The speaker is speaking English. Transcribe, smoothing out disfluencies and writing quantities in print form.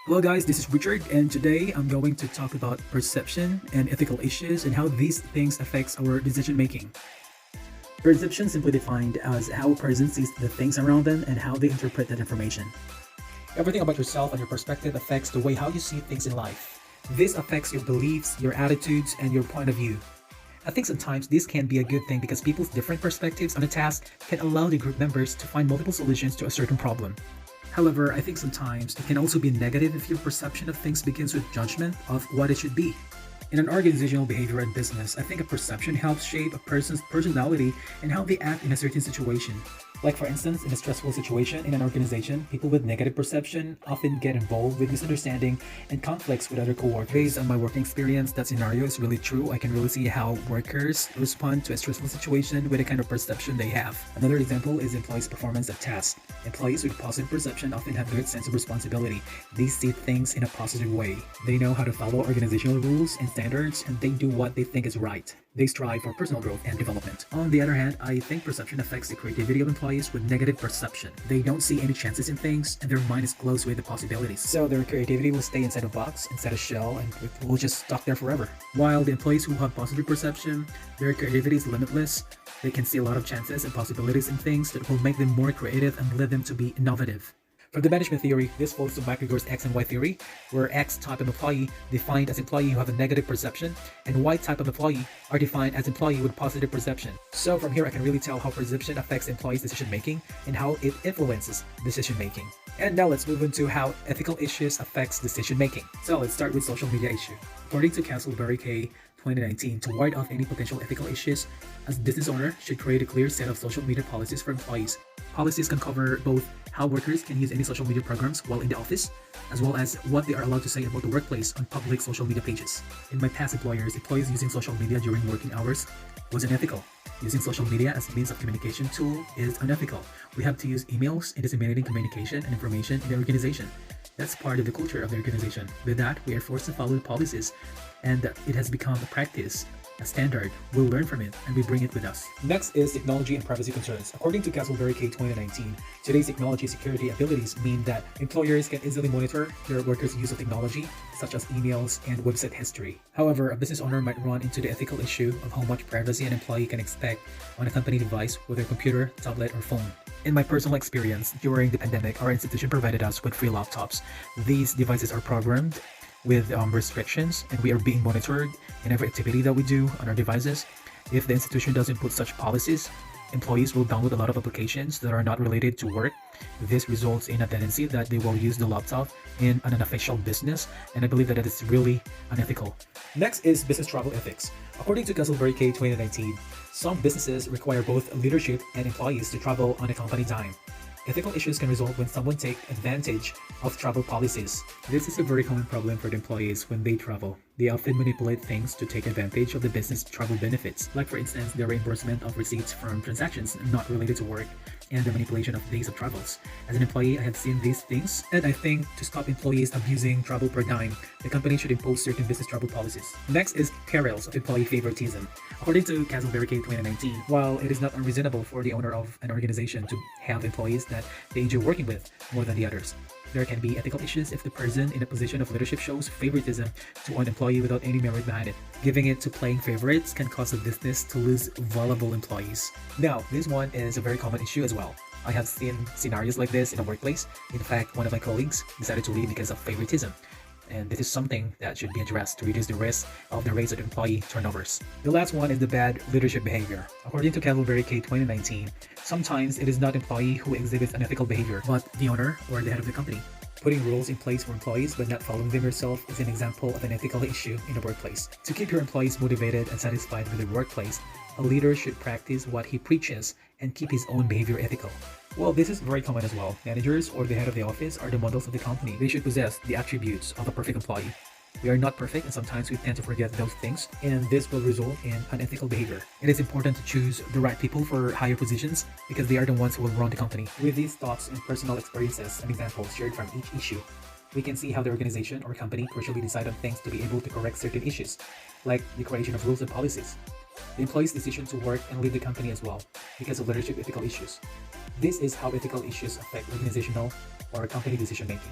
Hello guys, this is Richard and today I'm going to talk about perception and ethical issues and how these things affects our decision making. Perception simply defined as how a person sees the things around them and how they interpret that information. Everything about yourself and your perspective affects the way how you see things in life. This affects your beliefs, your attitudes, and your point of view. I think sometimes this can be a good thing because people's different perspectives on a task can allow the group members to find multiple solutions to a certain problem. However, I think sometimes it can also be negative if your perception of things begins with judgment of what it should be. In an organizational behavior and business, I think a perception helps shape a person's personality and how they act in a certain situation. Like for instance, in a stressful situation in an organization, people with negative perception often get involved with misunderstanding and conflicts with other coworkers. Based on my working experience, that scenario is really true. I can really see how workers respond to a stressful situation with the kind of perception they have. Another example is employees' performance at tasks. Employees with positive perception often have a good sense of responsibility. They see things in a positive way. They know how to follow organizational rules and standards, and they do what they think is right. They strive for personal growth and development. On the other hand, I think perception affects the creativity of employees with negative perception. They don't see any chances in things, and their mind is closed with the possibilities. So their creativity will stay inside a box, inside a shell, and it will just stuck there forever. While the employees who have positive perception, their creativity is limitless. They can see a lot of chances and possibilities in things that will make them more creative and lead them to be innovative. For the management theory, this follows to McGregor's X and Y theory, where X type of employee defined as employee who have a negative perception, and Y type of employee are defined as employee with positive perception. So from here, I can really tell how perception affects employees' decision making and how it influences decision making. And now let's move into how ethical issues affects decision making. So let's start with social media issue. According to Castleberry K 2019, to ward off any potential ethical issues, as business owner should create a clear set of social media policies for employees. Policies can cover both how workers can use any social media programs while in the office, as well as what they are allowed to say about the workplace on public social media pages. In my past employers using social media during working hours was unethical. Using social media as a means of communication tool is unethical. We have to use emails in disseminating communication and information in the organization. That's part of the culture of the organization. With that, we are forced to follow the policies, and it has become a practice, a standard. We'll learn from it and we bring it with us. Next is technology and privacy concerns. According to Castleberry K 2019, today's technology security abilities mean that employers can easily monitor their workers' use of technology, such as emails and website history. However, a business owner might run into the ethical issue of how much privacy an employee can expect on a company device, whether computer, tablet, or phone. In my personal experience, during the pandemic, our institution provided us with free laptops. These devices are programmed with restrictions, and we are being monitored in every activity that we do on our devices. If the institution doesn't put such policies, employees will download a lot of applications that are not related to work. This results in a tendency that they will use the laptop in an unofficial business, and I believe that it is really unethical. Next is business travel ethics. According to Castleberry K 2019, some businesses require both leadership and employees to travel on a company dime. Ethical issues can result when someone takes advantage of travel policies. This is a very common problem for the employees when they travel. They often manipulate things to take advantage of the business travel benefits, like for instance, the reimbursement of receipts from transactions not related to work and the manipulation of days of travels. As an employee, I have seen these things, and I think to stop employees abusing travel per dime, the company should impose certain business travel policies. Next is perils of employee favoritism. According to Castleberry K 2019, while it is not unreasonable for the owner of an organization to have employees that they enjoy working with more than the others, there can be ethical issues if the person in a position of leadership shows favoritism to one employee without any merit behind it. Giving it to playing favorites can cause a business to lose valuable employees. Now, this one is a very common issue as well. I have seen scenarios like this in a workplace. In fact, one of my colleagues decided to leave because of favoritism. And this is something that should be addressed to reduce the risk of the rates of employee turnovers. The last one is the bad leadership behavior. According to Castleberry K 2019, sometimes it is not employee who exhibits unethical behavior, but the owner or the head of the company. Putting rules in place for employees but not following them yourself is an example of an ethical issue in a workplace. To keep your employees motivated and satisfied with their workplace, a leader should practice what he preaches and keep his own behavior ethical. Well, this is very common as well. Managers or the head of the office are the models of the company. They should possess the attributes of a perfect employee. We are not perfect, and sometimes we tend to forget those things, and this will result in unethical behavior. It is important to choose the right people for higher positions because they are the ones who will run the company. With these thoughts and personal experiences and examples shared from each issue, we can see how the organization or company crucially decide on things to be able to correct certain issues, like the creation of rules and policies. The employee's decision to work and leave the company as well, because of leadership ethical issues. This is how ethical issues affect organizational or company decision making.